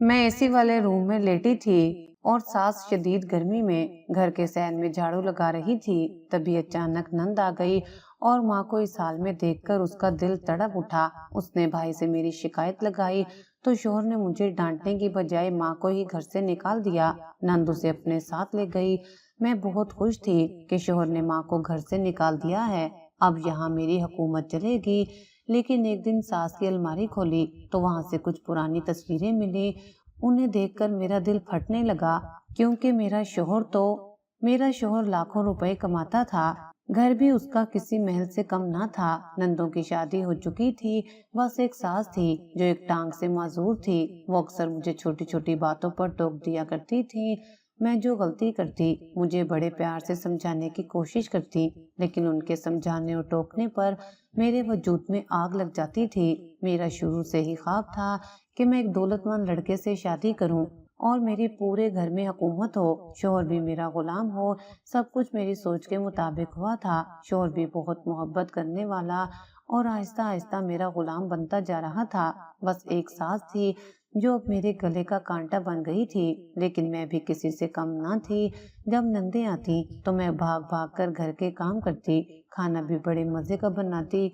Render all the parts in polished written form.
मैं एसी वाले रूम में लेटी थी और सास शदीद गर्मी में घर के सैन में झाड़ू लगा रही थी। तभी अचानक नंद आ गई और माँ को इस हाल में देखकर उसका दिल तड़प उठा। उसने भाई से मेरी शिकायत लगाई तो शोहर ने मुझे डांटने की बजाय माँ को ही घर से निकाल दिया। नंद उसे अपने साथ ले गई। मैं बहुत खुश थी कि शोहर ने माँ को घर से निकाल दिया है। अब यहाँ मेरी हुकूमत चलेगी। लेकिन एक दिन सास की अलमारी खोली तो वहां से कुछ पुरानी तस्वीरें मिली। उन्हें देखकर मेरा दिल फटने लगा, क्योंकि मेरा शोहर लाखों रुपए कमाता था। घर भी उसका किसी महल से कम ना था। नंदों की शादी हो चुकी थी। बस एक सास थी जो एक टांग से माजूर थी। वो अक्सर मुझे छोटी छोटी बातों पर टोक दिया करती थी। मैं जो गलती करती मुझे बड़े प्यार से समझाने की कोशिश करती, लेकिन उनके समझाने और टोकने पर मेरे वजूद में आग लग जाती थी। मेरा शुरू से ही ख्वाब था कि मैं एक दौलतमंद लड़के से शादी करूं और मेरी पूरे घर में हुकूमत हो, शोहर भी मेरा गुलाम हो। सब कुछ मेरी सोच के मुताबिक हुआ था। शोहर भी बहुत मोहब्बत करने वाला और आहिस्ता आहिस्ता मेरा गुलाम बनता जा रहा था। बस एक सास थी जो अब मेरे गले का कांटा बन गई थी, लेकिन मैं भी किसी से कम ना थी। जब नंदे आती तो मैं भाग भाग कर घर के काम करती, खाना भी बड़े मजे का बनाती।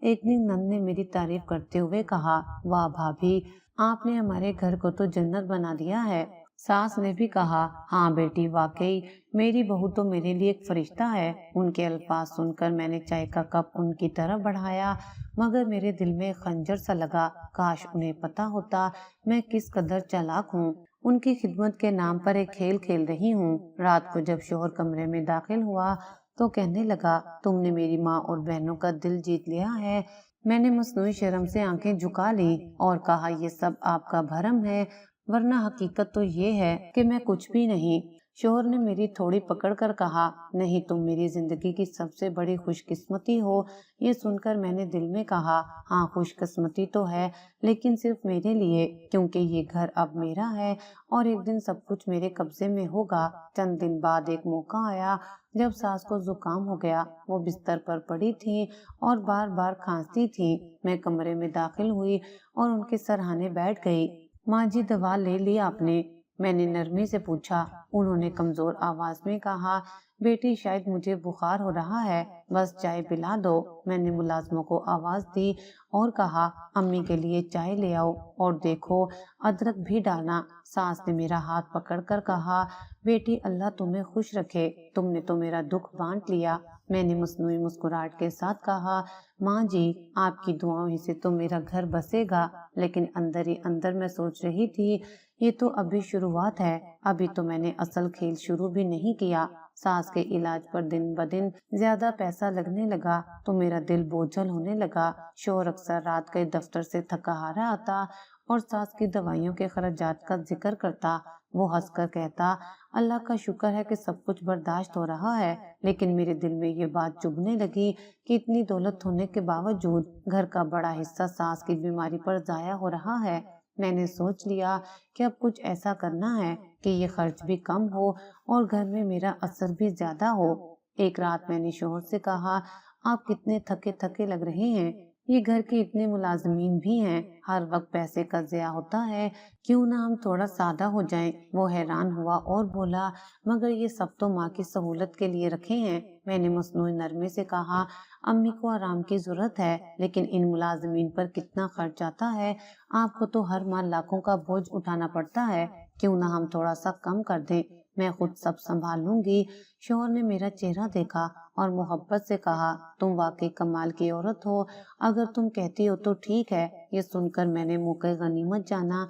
एक दिन नंद ने मेरी तारीफ करते हुए कहा, वाह भाभी, आपने हमारे घर को तो जन्नत बना दिया है। सास ने भी कहा, हाँ बेटी, वाकई मेरी बहू तो मेरे लिए एक फरिश्ता है। उनके अल्फाज सुनकर मैंने चाय का कप उनकी तरफ बढ़ाया, मगर मेरे दिल में खंजर सा लगा। काश उन्हें पता होता मैं किस कदर चालाक हूँ। उनकी खिदमत के नाम पर एक खेल खेल रही हूँ। रात को जब शोहर कमरे में दाखिल हुआ तो कहने लगा, तुमने मेरी माँ और बहनों का दिल जीत लिया है। मैंने मसनूई शर्म से आंखें झुका ली और कहा, ये सब आपका भरम है, वरना हकीकत तो ये है कि मैं कुछ भी नहीं। शोहर ने मेरी थोड़ी पकड़ कर कहा, नहीं, तुम मेरी जिंदगी की सबसे बड़ी खुशकिस्मती हो। ये सुनकर मैंने दिल में कहा, हाँ, खुशकिस्मती तो है, लेकिन सिर्फ मेरे लिए, क्योंकि ये घर अब मेरा है और एक दिन सब कुछ मेरे कब्जे में होगा। चंद दिन बाद एक मौका आया जब सास को जुकाम हो गया। वो बिस्तर पर पड़ी थी और बार बार खांसती थी। मैं कमरे में दाखिल हुई और उनके सरहाने बैठ गई। माँ जी, दवा ले ली आपने? मैंने नरमी से पूछा। उन्होंने कमजोर आवाज में कहा, बेटी, शायद मुझे बुखार हो रहा है, बस चाय पिला दो। मैंने मुलाजमों को आवाज दी और कहा, अम्मी के लिए चाय ले आओ और देखो अदरक भी डालना। सास ने मेरा हाथ पकड़कर कहा, बेटी, अल्लाह तुम्हें खुश रखे, तुमने तो मेरा दुख बांट लिया। मैंने मसनूई मुस्कुराहट के साथ कहा, माँ जी, आपकी दुआओं ही से तो मेरा घर बसेगा। लेकिन अंदर ही अंदर मैं सोच रही थी, ये तो अभी शुरुआत है, अभी तो मैंने असल खेल शुरू भी नहीं किया। सास के इलाज पर दिन ब दिन ज्यादा पैसा लगने लगा तो मेरा दिल बोझल होने लगा। शोहर अक्सर रात के दफ्तर से थका हारा आता और सास की दवाइयों के खर्चात का जिक्र करता। वो हंसकर कहता, अल्लाह का शुक्र है कि सब कुछ बर्दाश्त हो रहा है। लेकिन मेरे दिल में ये बात चुभने लगी कि इतनी दौलत होने के बावजूद घर का बड़ा हिस्सा सास की बीमारी पर जाया हो रहा है। मैंने सोच लिया कि अब कुछ ऐसा करना है कि ये खर्च भी कम हो और घर में मेरा असर भी ज्यादा हो। एक रात मैंने शोहर से कहा, आप कितने थके थके लग रहे हैं, ये घर के इतने मुलाजमीन भी हैं, हर वक्त पैसे का ज़या होता है, क्यों ना हम थोड़ा सादा हो जाएं। वो हैरान हुआ और बोला, मगर ये सब तो माँ की सहूलत के लिए रखे हैं। मैंने मसनूई नरमे से कहा, अम्मी को आराम की जरूरत है, लेकिन इन मुलाजमीन पर कितना खर्च आता है, आपको तो हर माह लाखों का बोझ उठाना पड़ता है, क्यों ना हम थोड़ा सा कम कर दें, मैं खुद सब संभाल लूंगी। शोहर ने मेरा चेहरा देखा और मोहब्बत से कहा, तुम वाकई कमाल की औरत हो, अगर तुम कहती हो तो ठीक है। ये सुनकर मैंने मौके गनीमत जाना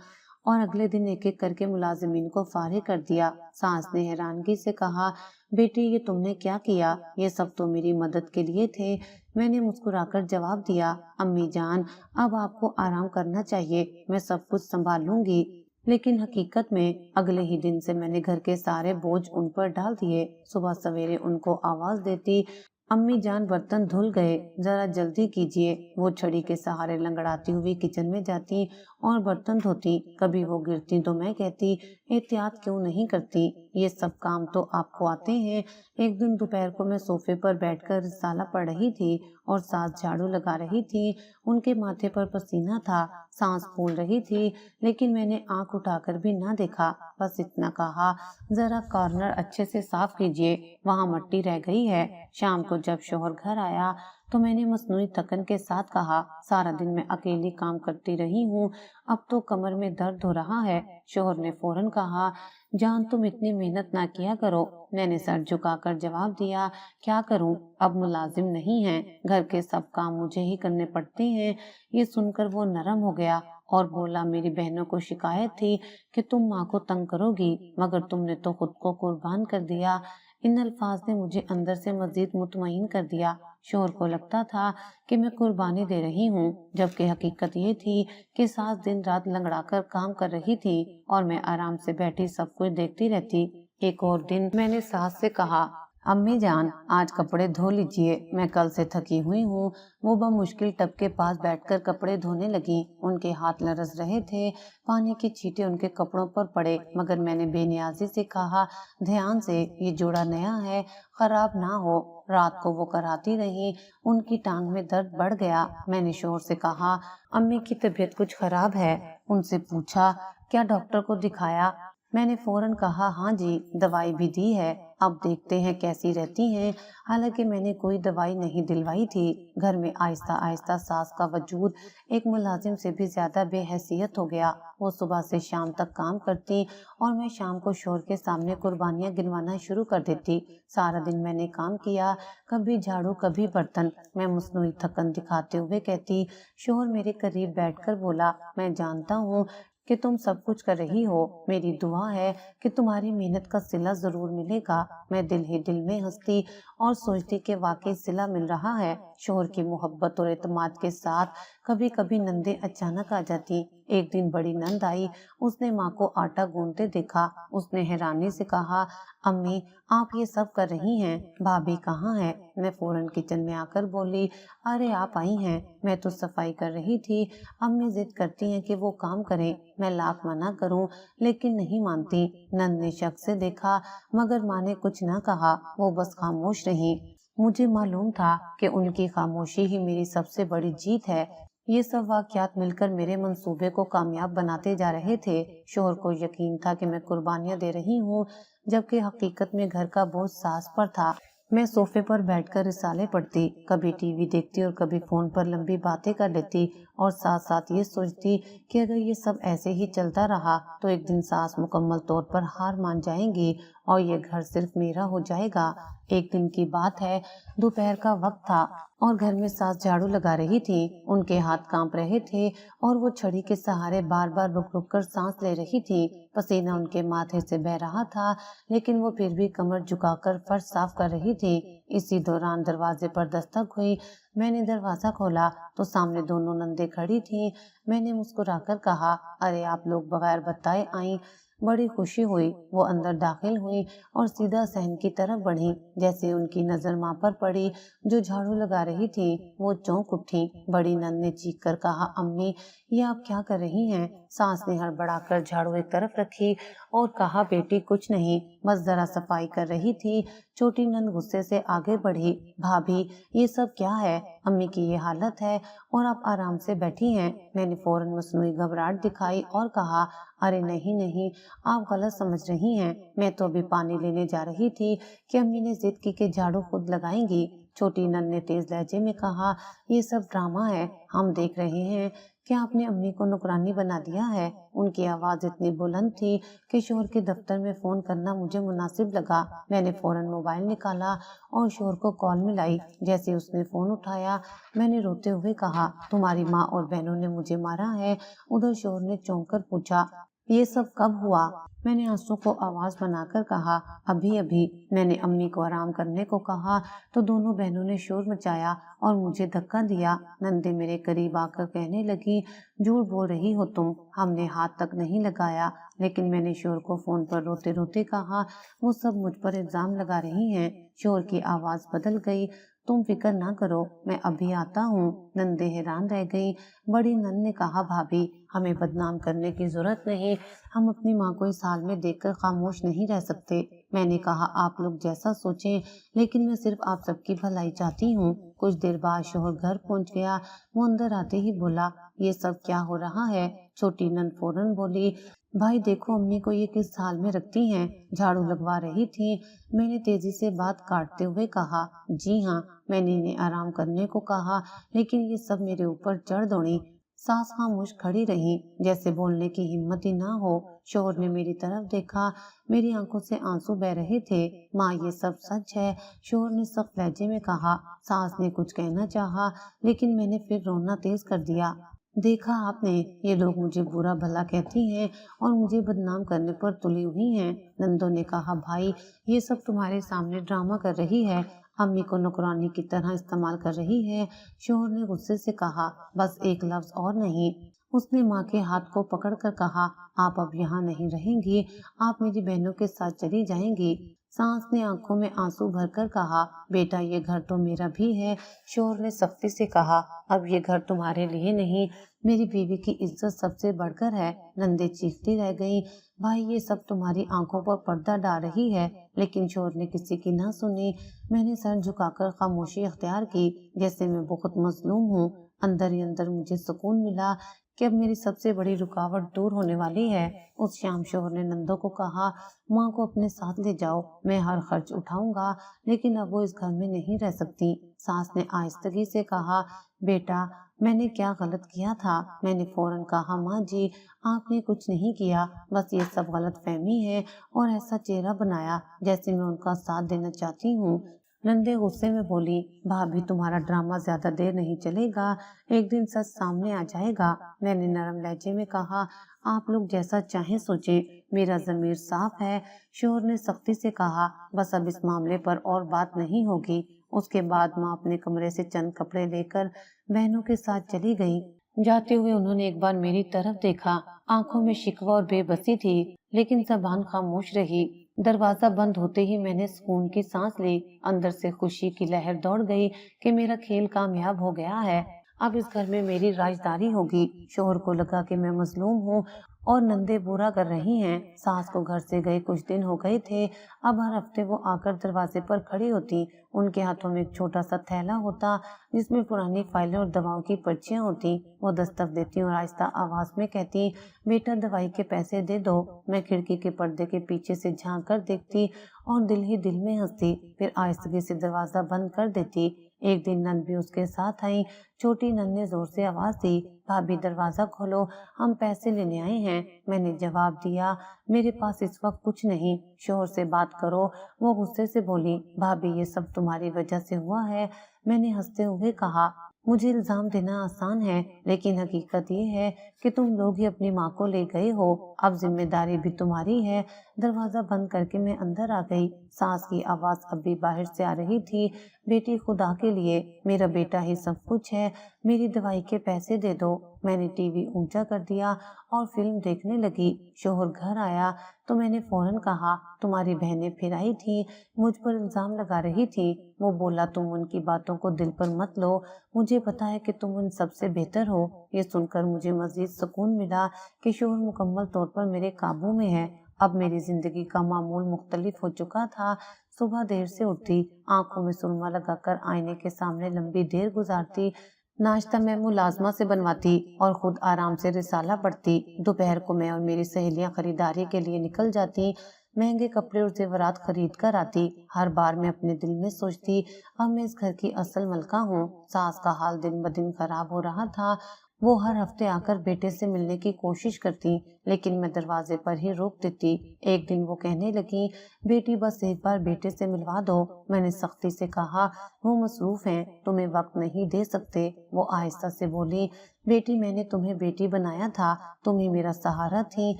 और अगले दिन एक एक करके मुलाजिमीन को फारिग कर दिया। सास ने हैरानगी से कहा, बेटी, ये तुमने क्या किया? ये सब तो मेरी मदद के लिए थे। मैंने मुस्कुराकर जवाब दिया, अम्मी जान, अब आपको आराम करना चाहिए, मैं सब कुछ संभाल लूंगी। लेकिन हकीकत में अगले ही दिन से मैंने घर के सारे बोझ उन पर डाल दिए। सुबह सवेरे उनको आवाज देती, अम्मी जान, बर्तन धुल गए, जरा जल्दी कीजिए। वो छड़ी के सहारे लंगड़ाती हुई किचन में जाती और बर्तन धोती। कभी वो गिरती तो मैं कहती, एहतियात क्यों नहीं करती, ये सब काम तो आपको आते हैं। एक दिन दोपहर को मैं सोफे पर बैठकर रिसाला पढ़ रही थी और सास झाड़ू लगा रही थी। उनके माथे पर पसीना था, सांस फूल रही थी, लेकिन मैंने आंख उठाकर भी ना देखा। बस इतना कहा, जरा कॉर्नर अच्छे से साफ कीजिए, वहां मिट्टी रह गई है। शाम को जब शौहर घर आया तो मैंने मसनूई थकन के साथ कहा, सारा दिन मैं अकेली काम करती रही हूँ, अब तो कमर में दर्द हो रहा है। शौहर ने फौरन कहा, जान तुम इतनी मेहनत ना किया करो। मैंने सर झुकाकर जवाब दिया, क्या करूं, अब मुलाजिम नहीं है, घर के सब काम मुझे ही करने पड़ते हैं। ये सुनकर वो नरम हो गया और बोला, मेरी बहनों को शिकायत थी कि तुम माँ को तंग करोगी, मगर तुमने तो खुद को कुर्बान कर दिया। इन अल्फाज ने मुझे अंदर से मजीद मुतमईन कर दिया। शौहर को लगता था कि मैं कुर्बानी दे रही हूँ, जबकि हकीकत ये थी कि सास दिन रात लंगड़ाकर काम कर रही थी और मैं आराम से बैठी सब कुछ देखती रहती। एक और दिन मैंने सास से कहा, अम्मी जान आज कपड़े धो लीजिए, मैं कल से थकी हुई हूँ। वो बमुश्किल टब के पास बैठकर कपड़े धोने लगी। उनके हाथ लरस रहे थे, पानी की छींटे उनके कपड़ों पर पड़े, मगर मैंने बेनियाजी से कहा, ध्यान से, ये जोड़ा नया है, खराब ना हो। रात को वो कराती रही, उनकी टांग में दर्द बढ़ गया। मैंने शोर से कहा, अम्मी की तबीयत कुछ खराब है। उनसे पूछा, क्या डॉक्टर को दिखाया? मैंने फौरन कहा, हाँ जी, दवाई भी दी है, अब देखते हैं कैसी रहती हैं। हालांकि मैंने कोई दवाई नहीं दिलवाई थी। घर में आहिस्ता आहिस्ता सास का वजूद एक मुलाजिम से भी ज्यादा बेहैसियत हो गया। वो सुबह से शाम तक काम करती और मैं शाम को शौहर के सामने कुर्बानियां गिनवाना शुरू कर देती। सारा दिन मैंने काम किया, कभी झाड़ू कभी बर्तन। मैं मसनूई थकन दिखाते हुए कहती, शौहर मेरे करीब बैठकर बोला, मैं जानता हूँ कि तुम सब कुछ कर रही हो, मेरी दुआ है कि तुम्हारी मेहनत का सिला जरूर मिलेगा। मैं दिल ही दिल में हंसती और सोचती कि वाकई सिला मिल रहा है। शौहर की मोहब्बत और एतमाद के साथ कभी कभी नंदे अचानक आ जाती। एक दिन बड़ी नंद आई, उसने माँ को आटा गूंथते देखा। उसने हैरानी से कहा, अम्मी आप ये सब कर रही हैं, भाभी कहाँ है? मैं फौरन किचन में आकर बोली, अरे आप आई हैं, मैं तो सफाई कर रही थी। अम्मी जिद करती हैं कि वो काम करें, मैं लाख मना करूं लेकिन नहीं मानती। नंद ने शक से देखा, मगर माँ ने कुछ न कहा, वो बस खामोश रही। मुझे मालूम था कि उनकी खामोशी ही मेरी सबसे बड़ी जीत है। ये सब वाकयात मिलकर मेरे मंसूबे को कामयाब बनाते जा रहे थे। शौहर को यकीन था कि मैं कुर्बानियां दे रही हूँ, जबकि हकीकत में घर का बोझ सास पर था। मैं सोफे पर बैठकर रिसाले पढ़ती, कभी टीवी देखती और कभी फोन पर लंबी बातें कर लेती और साथ साथ ये सोचती कि अगर ये सब ऐसे ही चलता रहा तो एक दिन सास मुकम्मल तौर पर हार मान जाएंगी और ये घर सिर्फ मेरा हो जाएगा। एक दिन की बात है, दोपहर का वक्त था और घर में सास झाड़ू लगा रही थी। उनके हाथ कांप रहे थे और वो छड़ी के सहारे बार बार रुक रुक कर सांस ले रही थी। पसीना उनके माथे से बह रहा था, लेकिन वो फिर भी कमर झुकाकर फर्श साफ कर रही थी। इसी दौरान दरवाजे पर दस्तक हुई। मैंने दरवाजा खोला तो सामने दोनों नंदे खड़ी थीं। मैंने मुस्कुराकर कहा, अरे आप लोग बगैर बताए आई। बड़ी खुशी हुई। वो अंदर दाखिल हुई और सीधा सहन की तरफ बढ़ी। जैसे उनकी नजर माँ पर पड़ी जो झाड़ू लगा रही थी, वो चौंक उठी। बड़ी नंद ने चीख कर कहा, अम्मी ये आप क्या कर रही हैं? सास ने हड़बड़ाकर झाड़ू एक तरफ रखी और कहा, बेटी कुछ नहीं, बस जरा सफाई कर रही थी। छोटी नंद गुस्से से आगे बढ़ी, भाभी ये सब क्या है? अम्मी की ये हालत है और आप आराम से बैठी हैं। मैंने फौरन मसनूई घबराहट दिखाई और कहा, अरे नहीं नहीं, आप गलत समझ रही हैं, मैं तो अभी पानी लेने जा रही थी कि अम्मी ने जिद की कि झाड़ू खुद लगाएंगी। छोटी नंद ने तेज लहजे में कहा, ये सब ड्रामा है, हम देख रहे हैं। क्या आपने अम्मी को नौकरानी बना दिया है? उनकी आवाज इतनी बुलंद थी कि शौहर के दफ्तर में फोन करना मुझे मुनासिब लगा। मैंने फौरन मोबाइल निकाला और शौहर को कॉल मिलाई। जैसे उसने फोन उठाया, मैंने रोते हुए कहा, तुम्हारी माँ और बहनों ने मुझे मारा है। उधर शौहर ने चौंक कर पूछा, ये सब कब हुआ? मैंने आंसू को आवाज बनाकर कहा, अभी अभी। मैंने अम्मी को आराम करने को कहा तो दोनों बहनों ने शोर मचाया और मुझे धक्का दिया। नंदे मेरे करीब आकर कहने लगी, झूठ बोल रही हो तुम, हमने हाथ तक नहीं लगाया। लेकिन मैंने शोर को फोन पर रोते रोते कहा, वो सब मुझ पर इल्जाम लगा रही हैं। शोर की आवाज बदल गई, तुम फिक्र ना करो, मैं अभी आता हूँ। नंदे हैरान रह गई। बड़ी नंद ने कहा, भाभी हमें बदनाम करने की जरूरत नहीं, हम अपनी माँ को इस हाल में देखकर खामोश नहीं रह सकते। मैंने कहा, आप लोग जैसा सोचें, लेकिन मैं सिर्फ आप सबकी भलाई चाहती हूँ। कुछ देर बाद शोहर घर पहुँच गया। वो अंदर आते ही बोला, ये सब क्या हो रहा है? छोटी नंद फौरन बोली, भाई देखो अम्मी को ये किस हाल में रखती हैं, झाड़ू लगवा रही थी। मैंने तेजी से बात काटते हुए कहा, जी हाँ, मैंने इन्हें आराम करने को कहा, लेकिन ये सब मेरे ऊपर चढ़ दौड़ी। सास खामोश खड़ी रही, जैसे बोलने की हिम्मत ही ना हो। शोहर ने मेरी तरफ देखा, मेरी आंखों से आंसू बह रहे थे। माँ ये सब सच है? शोहर ने सख्त लहजे में कहा। सास ने कुछ कहना चाहा, लेकिन मैंने फिर रोना तेज कर दिया। देखा आपने, ये लोग मुझे बुरा भला कहती हैं और मुझे बदनाम करने पर तुली हुई हैं। नंदो ने कहा, भाई ये सब तुम्हारे सामने ड्रामा कर रही है, अम्मी को नौकरानी की तरह इस्तेमाल कर रही है। शोहर ने गुस्से से कहा, बस एक लफ्ज और नहीं। उसने माँ के हाथ को पकड़कर कहा, आप अब यहाँ नहीं रहेंगी, आप मेरी बहनों के साथ चली जाएंगी। सास ने आंखों में आंसू भरकर कहा, बेटा ये घर तो मेरा भी है। शोहर ने सख्ती से कहा, अब ये घर तुम्हारे लिए नहीं, मेरी बीवी की इज्जत सबसे बढ़कर है। नंदे चीखती रह गई, भाई ये सब तुम्हारी आंखों पर पर्दा डाल रही है। लेकिन शोहर ने किसी की ना सुनी। मैंने सर झुकाकर खामोशी अख्तियार की, जैसे मैं बहुत मजलूम हूँ। अंदर ही अंदर मुझे सुकून मिला कि अब मेरी सबसे बड़ी रुकावट दूर होने वाली है। उस शाम शोहर ने नंदो को कहा, माँ को अपने साथ ले जाओ, मैं हर खर्च उठाऊंगा, लेकिन अब वो इस घर में नहीं रह सकती। सास ने आहिस्तगी से कहा, बेटा मैंने क्या गलत किया था? मैंने फौरन कहा, माँ जी आपने कुछ नहीं किया, बस ये सब गलत फहमी है, और ऐसा चेहरा बनाया जैसे मैं उनका साथ देना चाहती हूँ। नंदे गुस्से में बोली, भाभी तुम्हारा ड्रामा ज्यादा देर नहीं चलेगा, एक दिन सच सामने आ जाएगा। मैंने नरम लहजे में कहा, आप लोग जैसा चाहें सोचें, मेरा ज़मीर साफ है। शोहर ने सख्ती से कहा, बस अब इस मामले पर और बात नहीं होगी। उसके बाद माँ अपने कमरे से चंद कपड़े लेकर बहनों के साथ चली गई। जाते हुए उन्होंने एक बार मेरी तरफ देखा, आंखों में शिकवा और बेबसी थी, लेकिन ज़बान खामोश रही। दरवाजा बंद होते ही मैंने सुकून की सांस ली। अंदर से खुशी की लहर दौड़ गई कि मेरा खेल कामयाब हो गया है। अब इस घर में मेरी राजदारी होगी। शोहर को लगा कि मैं मजलूम हूँ और नंदे बुरा कर रही हैं। सास को घर से गए कुछ दिन हो गए थे। अब हर हफ्ते वो आकर दरवाजे पर खड़ी होती। उनके हाथों में एक छोटा सा थैला होता, जिसमें पुरानी फाइलें और दवाओं की पर्चियां होती। वो दस्तक देती और आहिस्ता आवाज में कहती, बेटा दवाई के पैसे दे दो। मैं खिड़की के पर्दे के पीछे से झांक कर देखती और दिल ही दिल में हंसती, फिर आहिस्तगी से दरवाजा बंद कर देती। एक दिन नंद भी उसके साथ आई। छोटी नंद ने जोर से आवाज दी, भाभी दरवाजा खोलो, हम पैसे लेने आए हैं। मैंने जवाब दिया, मेरे पास इस वक्त कुछ नहीं, शोहर से बात करो। वो गुस्से से बोली, भाभी ये सब तुम्हारी वजह से हुआ है। मैंने हंसते हुए कहा, मुझे इल्जाम देना आसान है, लेकिन हकीकत ये है कि तुम लोग ही अपनी माँ को ले गए हो, अब जिम्मेदारी भी तुम्हारी है। दरवाजा बंद करके मैं अंदर आ गई। सास की आवाज अब भी बाहर से आ रही थी, बेटी खुदा के लिए, मेरा बेटा ही सब कुछ है, मेरी दवाई के पैसे दे दो। मैंने टीवी ऊंचा कर दिया और फिल्म देखने लगी। शोहर घर आया तो मैंने फौरन कहा, तुम्हारी बहनें फिर आई थी, मुझ पर इल्जाम लगा रही थी। वो बोला, तुम उनकी बातों को दिल पर मत लो, मुझे पता है कि तुम उन सबसे बेहतर हो। ये सुनकर मुझे मजीद सुकून मिला कि शोहर मुकम्मल तौर पर मेरे काबू में है। अब मेरी जिंदगी का मामूल मुख्तलिफ हो चुका था। सुबह देर से उठती, आंखों में सुरमा लगाकर आईने के सामने लंबी देर गुजारती, नाश्ता मैं मुलाजमा से बनवाती और खुद आराम से रिसाला पढ़ती। दोपहर को मैं और मेरी सहेलियां खरीदारी के लिए निकल जाती, महंगे कपड़े और जेवरात खरीद कर आती। हर बार मैं अपने दिल में सोचती, अब मैं इस घर की असल मलका हूँ। सास का हाल दिन ब दिन खराब हो रहा था। वो हर हफ्ते आकर बेटे से मिलने की कोशिश करती, लेकिन मैं दरवाजे पर ही रोक देती। एक दिन वो कहने लगी, बेटी बस एक बार बेटे से मिलवा दो। मैंने सख्ती से कहा, वो मसरूफ हैं, तुम्हें वक्त नहीं दे सकते। वो आहिस्ता से बोली, बेटी मैंने तुम्हें बेटी बनाया था, तुम ही मेरा सहारा थी।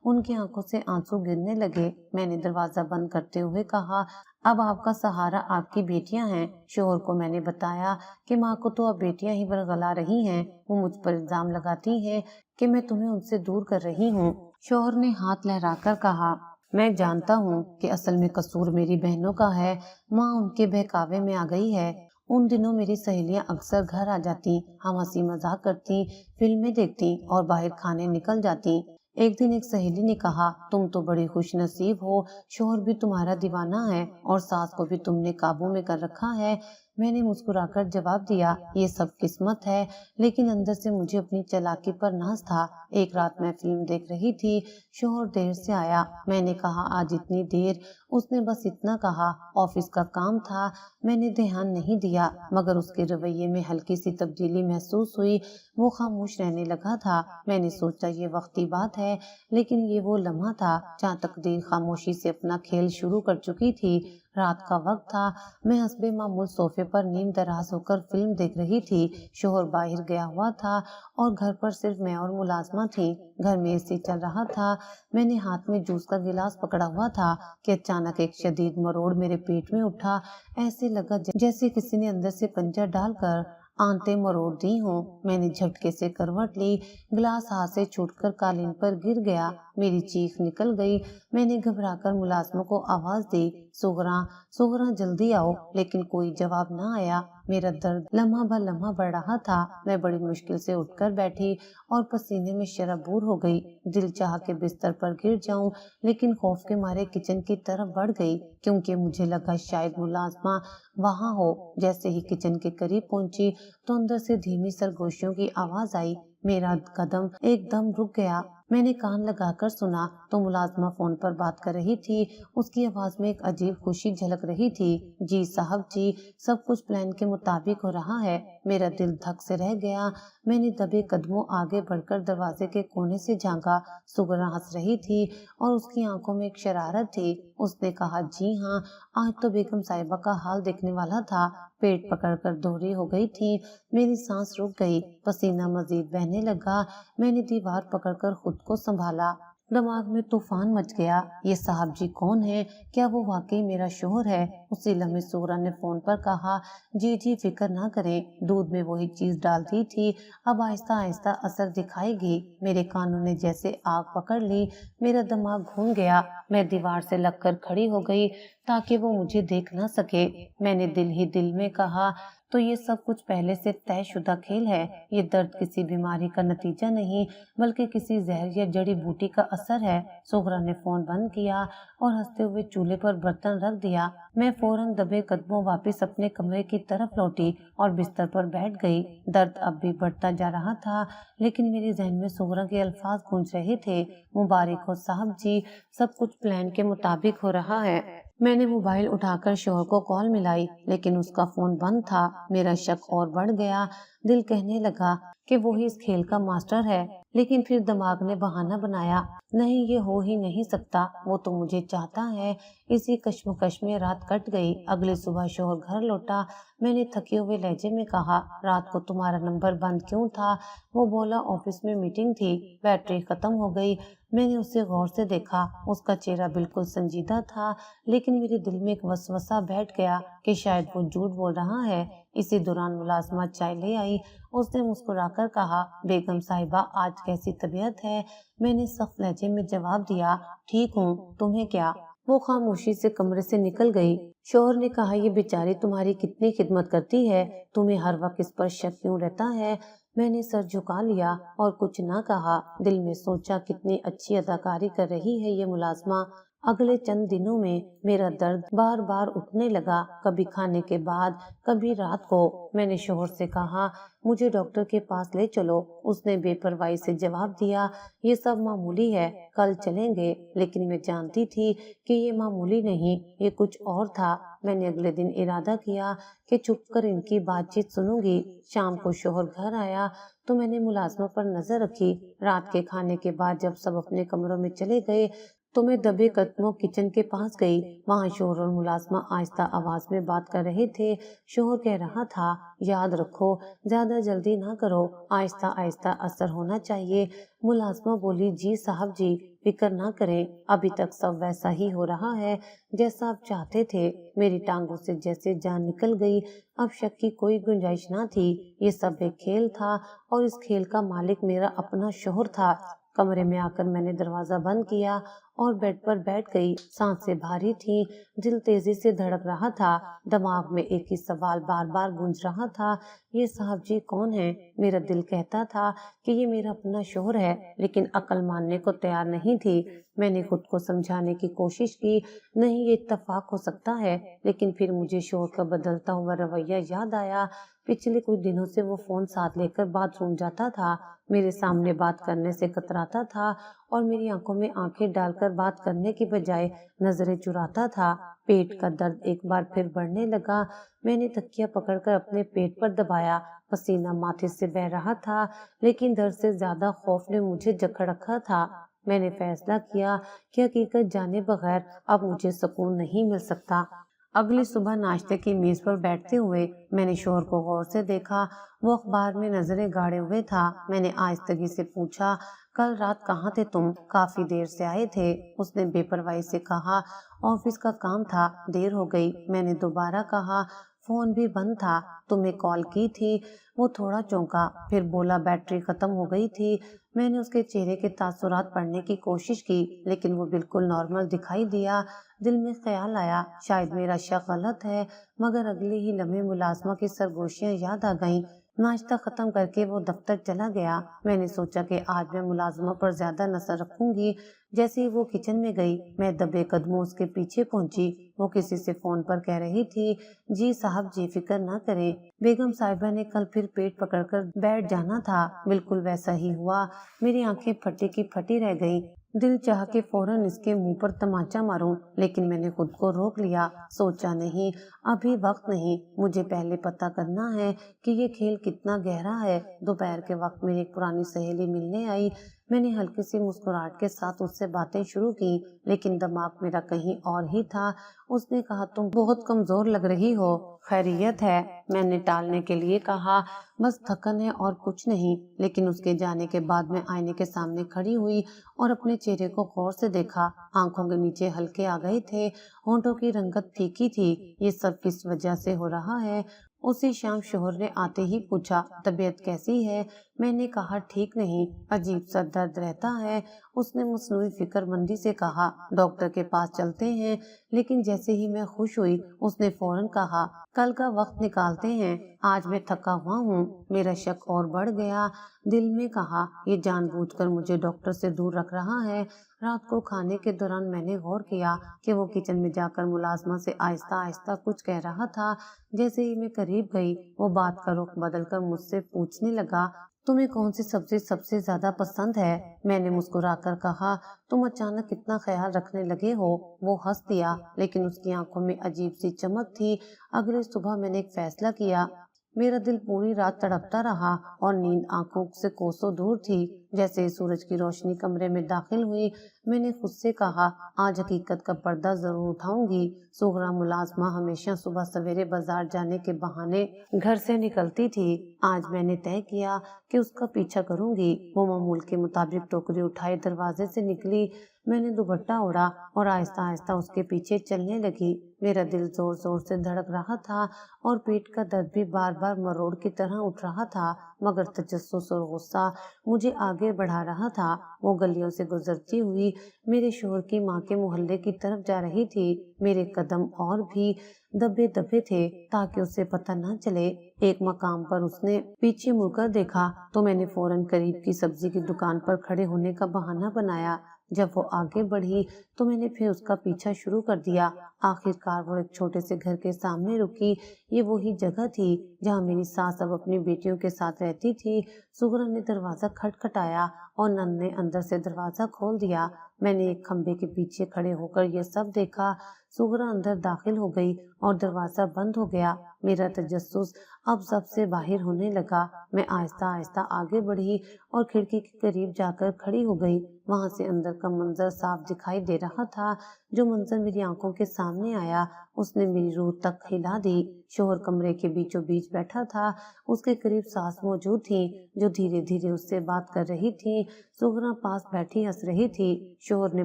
उनकी आंखों से आंसू गिरने लगे। मैंने दरवाजा बंद करते हुए कहा, अब आपका सहारा आपकी बेटियां हैं। शोहर को मैंने बताया कि माँ को तो अब बेटियां ही बरगला रही हैं। वो मुझ पर इल्जाम लगाती हैं कि मैं तुम्हें उनसे दूर कर रही हूँ। शोहर ने हाथ लहराकर कहा, मैं जानता हूँ कि असल में कसूर मेरी बहनों का है। माँ उनके बहकावे में आ गई है। उन दिनों मेरी सहेलियां अक्सर घर आ जाती, हम हंसी मजाक करती, फिल्में देखती और बाहर खाने निकल जाती। एक दिन एक सहेली ने कहा, तुम तो बड़ी खुश नसीब हो, शोहर भी तुम्हारा दीवाना है और सास को भी तुमने काबू में कर रखा है। मैंने मुस्कुराकर जवाब दिया, ये सब किस्मत है, लेकिन अंदर से मुझे अपनी चालाकी पर नाज था। एक रात मैं फिल्म देख रही थी, शोहर देर से आया। मैंने कहा, आज इतनी देर? उसने बस इतना कहा, ऑफिस का काम था। मैंने ध्यान नहीं दिया, मगर उसके रवैये में हल्की सी तब्दीली महसूस हुई। वो खामोश रहने लगा था। मैंने सोचा ये वक्ती बात है, लेकिन ये वो लम्हा था जहाँ तकदीर खामोशी से अपना खेल शुरू कर चुकी थी। रात का वक्त था, मैं हस्बे मामूल सोफे पर नींद दराज होकर फिल्म देख रही थी। शोहर बाहर गया हुआ था और घर पर सिर्फ मैं और मुलाजमा थी। घर में एसी चल रहा था। मैंने हाथ में जूस का गिलास पकड़ा हुआ था कि अचानक एक शदीद मरोड़ मेरे पेट में उठा। ऐसे लगा जैसे किसी ने अंदर से पंजा डालकर आंतें मरोड़ दी हों। मैंने झटके से करवट ली, गिलास हाथ से छूटकर कालीन पर गिर गया। मेरी चीख निकल गई। मैंने घबराकर मुलाजमों को आवाज दी, सुगरा सुगरा जल्दी आओ, लेकिन कोई जवाब न आया। मेरा दर्द लम्हा ब लम्हा बढ़ रहा था। मैं बड़ी मुश्किल से उठकर बैठी और पसीने में शराबूर हो गई। दिल चाह के बिस्तर पर गिर जाऊं, लेकिन खौफ के मारे किचन की तरफ बढ़ गई, क्योंकि मुझे लगा शायद मुलाजमा वहां हो। जैसे ही किचन के करीब पहुंची तो अंदर से धीमी सरगोशियों की आवाज आई। मेरा कदम एकदम रुक गया। मैंने कान लगाकर सुना तो मुलाजमा फोन पर बात कर रही थी। उसकी आवाज में एक अजीब खुशी झलक रही थी। जी साहब जी, सब कुछ प्लान के मुताबिक हो रहा है। मेरा दिल धक से रह गया। मैंने दबे कदमों आगे बढ़कर दरवाजे के कोने से झांका। सुगरा हंस रही थी और उसकी आंखों में एक शरारत थी। उसने कहा, जी हाँ, आज तो बेगम साहिबा का हाल देखने वाला था। पेट पकड़कर दोहरी हो गई थी। मेरी सांस रुक गई, पसीना मजीद बहने लगा। मैंने दीवार पकड़कर खुद को संभाला। दिमाग में तूफान मच गया। ये साहब जी कौन है? क्या वो वाकई मेरा शोहर है? उसी लम्हे सुगरा ने फोन पर कहा, जी जी फिक्र ना करें, दूध में वही चीज डाल दी थी, अब आहिस्ता आहिस्ता असर दिखाएगी। मेरे कानों ने जैसे आग पकड़ ली। मेरा दिमाग घूम गया। मैं दीवार से लगकर खड़ी हो गई ताकि वो मुझे देख ना सके। मैंने दिल ही दिल में कहा, तो ये सब कुछ पहले से तयशुदा खेल है। ये दर्द किसी बीमारी का नतीजा नहीं, बल्कि किसी जहर या जड़ी बूटी का असर है। सुगरा ने फोन बंद किया और हंसते हुए चूल्हे पर बर्तन रख दिया। मैं फौरन दबे कदमों वापस अपने कमरे की तरफ लौटी और बिस्तर पर बैठ गई। दर्द अब भी बढ़ता जा रहा था, लेकिन मेरे जहन में सुगरा के अल्फाज गूंज रहे थे, मुबारक हो साहब जी, सब कुछ प्लान के मुताबिक हो रहा है। मैंने मोबाइल उठाकर शोहर को कॉल मिलाई, लेकिन उसका फोन बंद था। मेरा शक और बढ़ गया। दिल कहने लगा कि वो ही इस खेल का मास्टर है, लेकिन फिर दिमाग ने बहाना बनाया, नहीं ये हो ही नहीं सकता, वो तो मुझे चाहता है। इसी कश्मकश में रात कट गई। अगली सुबह शोहर घर लौटा। मैंने थके हुए लहजे में कहा, रात को तुम्हारा नंबर बंद क्यों था? वो बोला, ऑफिस में मीटिंग थी, बैटरी खत्म हो गई। मैंने उसे गौर से देखा। उसका चेहरा बिल्कुल संजीदा था, लेकिन मेरे दिल में एक वसवसा बैठ गया कि शायद वो झूठ बोल रहा है। इसी दौरान मुलाजमा चाय ले आई। उसने मुस्कुराकर कहा, बेगम साहिबा आज कैसी तबीयत है? मैंने सख्त लहजे में जवाब दिया, ठीक हूँ, तुम्हें क्या? वो खामोशी से कमरे से निकल गई। शोहर ने कहा, ये बेचारी तुम्हारी कितनी खिदमत करती है, तुम्हें हर वक्त इस पर शक क्यों रहता है? मैंने सर झुका लिया और कुछ ना कहा। दिल में सोचा, कितनी अच्छी अदाकारी कर रही है ये मुलाजमा। अगले चंद दिनों में मेरा दर्द बार बार उठने लगा, कभी खाने के बाद, कभी रात को। मैंने शोहर से कहा, मुझे डॉक्टर के पास ले चलो। उसने बेपरवाही से जवाब दिया, ये सब मामूली है, कल चलेंगे। लेकिन मैं जानती थी कि ये मामूली नहीं, ये कुछ और था। मैंने अगले दिन इरादा किया कि छुपकर इनकी बातचीत सुनूंगी। शाम को शोहर घर आया तो मैंने मुलाजमा पर नजर रखी। रात के खाने के बाद जब सब अपने कमरों में चले गए तो मैं दबे कदमों किचन के पास गई। वहाँ शोहर और मुलाजमा आहिस्ता आवाज में बात कर रहे थे। शोहर कह रहा था, याद रखो, ज्यादा जल्दी ना करो, आहिस्ता आहिस्ता असर होना चाहिए। मुलाजमा बोली, जी साहब जी, फिक्र ना करें, अभी तक सब वैसा ही हो रहा है जैसा आप चाहते थे। मेरी टांगों से जैसे जान निकल गई। अब शक की कोई गुंजाइश ना थी। ये सब एक खेल था और इस खेल का मालिक मेरा अपना शोहर था। कमरे में आकर मैंने दरवाजा बंद किया और बेड पर बैठ गई। सांसें भारी थी, दिल तेजी से धड़क रहा था। दिमाग में एक ही सवाल बार बार गूंज रहा था, ये साहब जी कौन है? मेरा दिल कहता था कि ये मेरा अपना शोहर है, लेकिन अकल मानने को तैयार नहीं थी। मैंने खुद को समझाने की कोशिश की, नहीं ये इत्तेफाक हो सकता है, लेकिन फिर मुझे शोहर का बदलता हुआ रवैया याद आया। पिछले कुछ दिनों से वो फोन साथ लेकर बाथरूम जाता था, मेरे सामने बात करने से कतराता था और मेरी आंखों में आंखें डालकर बात करने की बजाय नजरें चुराता था। पेट का दर्द एक बार फिर बढ़ने लगा। मैंने तकिया पकड़कर अपने पेट पर दबाया। पसीना माथे से बह रहा था, लेकिन दर्द से ज्यादा खौफ ने मुझे जकड़ रखा था। मैंने फैसला किया कि हकीकत जाने बगैर अब मुझे सुकून नहीं मिल सकता। अगली सुबह नाश्ते की मेज पर बैठते हुए मैंने शोहर को गौर से देखा। वो अखबार में नजरें गाड़े हुए था। मैंने आहिस्तगी से पूछा, कल रात कहाँ थे तुम? काफी देर से आए थे, उसने बेपरवाही से कहा। ऑफिस का काम था, देर हो गई। मैंने दोबारा कहा, फोन भी बंद था, तुम्हें कॉल की थी। वो थोड़ा चौंका, फिर बोला बैटरी खत्म हो गई थी। मैंने उसके चेहरे के तासुरात पढ़ने की कोशिश की, लेकिन वो बिल्कुल नॉर्मल दिखाई दिया। दिल में ख्याल आया, शायद मेरा शक गलत है, मगर अगले ही लम्हे मुलाजमा की सरगोशियां याद आ गईं। नाश्ता खत्म करके वो दफ्तर चला गया। मैंने सोचा कि आज मैं मुलाजमा पर ज्यादा नजर रखूंगी। जैसे ही वो किचन में गई, मैं दबे कदमों उसके पीछे पहुंची। वो किसी से फोन पर कह रही थी, जी साहब जी फिक्र ना करें, बेगम साहिबा ने कल फिर पेट पकड़कर बैठ जाना था। बिल्कुल वैसा ही हुआ। मेरी आंखें फटी की फटी रह गईं। दिल चाह के फौरन इसके मुंह पर तमाचा मारूं, लेकिन मैंने खुद को रोक लिया। सोचा नहीं, अभी वक्त नहीं, मुझे पहले पता करना है कि ये खेल कितना गहरा है। दोपहर के वक्त मेरी एक पुरानी सहेली मिलने आई। मैंने हल्की सी मुस्कुराहट के साथ उससे बातें शुरू की, लेकिन दिमाग मेरा कहीं और ही था। उसने कहा, तुम बहुत कमजोर लग रही हो, खैरियत है? मैंने टालने के लिए कहा, बस थकन है और कुछ नहीं। लेकिन उसके जाने के बाद मैं आईने के सामने खड़ी हुई और अपने चेहरे को गौर से देखा। आंखों के नीचे हल्के आ गए थे, होंठों की रंगत फीकी थी। ये सब किस वजह से हो रहा है? उसी शाम शोहर ने आते ही पूछा, तबीयत कैसी है? मैंने कहा, ठीक नहीं, अजीब सा दर्द रहता है। उसने मसनूई फिक्रमंदी से कहा, डॉक्टर के पास चलते हैं। लेकिन जैसे ही मैं खुश हुई, उसने फौरन कहा, कल का वक्त निकालते हैं, आज मैं थका हुआ हूँ। मेरा शक और बढ़ गया। दिल में कहा, ये जानबूझकर मुझे डॉक्टर से दूर रख रहा है। रात को खाने के दौरान मैंने गौर किया कि वो किचन में जाकर मुलाजमा से आहिस्ता आहिस्ता कुछ कह रहा था। जैसे ही मैं करीब गई, वो बात का रुख बदलकर मुझसे पूछने लगा, तुम्हें कौन सी सब्जी सबसे ज्यादा पसंद है? मैंने मुस्कुराकर कहा, तुम अचानक इतना ख्याल रखने लगे हो। वो हंस दिया, लेकिन उसकी आंखों में अजीब सी चमक थी। अगली सुबह मैंने एक फैसला किया। मेरा दिल पूरी रात तड़पता रहा और नींद आंखों से कोसों दूर थी। जैसे ही सूरज की रोशनी कमरे में दाखिल हुई, मैंने खुद से कहा, आज हकीकत का पर्दा जरूर उठाऊंगी। सुगरा मुलाजमा हमेशा सुबह सवेरे बाजार जाने के बहाने घर से निकलती थी। आज मैंने तय किया कि उसका पीछा करूंगी। वो मामूल के मुताबिक टोकरी उठाए दरवाजे से निकली। मैंने दुपट्टा ओढ़ा और आहिस्ता आहिस्ता उसके पीछे चलने लगी। मेरा दिल जोर जोर से धड़क रहा था और पेट का दर्द भी बार बार मरोड़ की तरह उठ रहा था, मगर तजस्सुस और गुस्सा मुझे आगे बढ़ा रहा था। वो गलियों से गुजरती हुई मेरे शोहर की माँ के मोहल्ले की तरफ जा रही थी। मेरे कदम और भी दबे दबे थे ताकि उसे पता न चले। एक मकाम पर उसने पीछे मुड़कर देखा तो मैंने फौरन करीब की सब्जी की दुकान पर खड़े होने का बहाना बनाया। जब वो आगे बढ़ी तो मैंने फिर उसका पीछा शुरू कर दिया। आखिरकार वो एक छोटे से घर के सामने रुकी। ये वही जगह थी जहाँ मेरी सास अब अपनी बेटियों के साथ रहती थी। सुगरा ने दरवाजा खटखटाया और नंद ने अंदर से दरवाजा खोल दिया। मैंने एक खंबे के पीछे खड़े होकर यह सब देखा। सुगरा अंदर दाखिल हो गई और दरवाजा बंद हो गया। मेरा तजस्सुस अब सबसे बाहर होने लगा। मैं आहिस्ता आहिस्ता आगे बढ़ी और खिड़की के करीब जाकर खड़ी हो गई। वहां से अंदर का मंजर साफ दिखाई दे रहा था। जो मंजर मेरी आंखों के सामने आया, उसने मेरी रूह तक हिला दी। शोहर कमरे के बीचों बीच बैठा था। उसके करीब सास मौजूद थी, जो धीरे धीरे उससे बात कर रही थी। सुगरा पास बैठी हंस रही थी। शोहर ने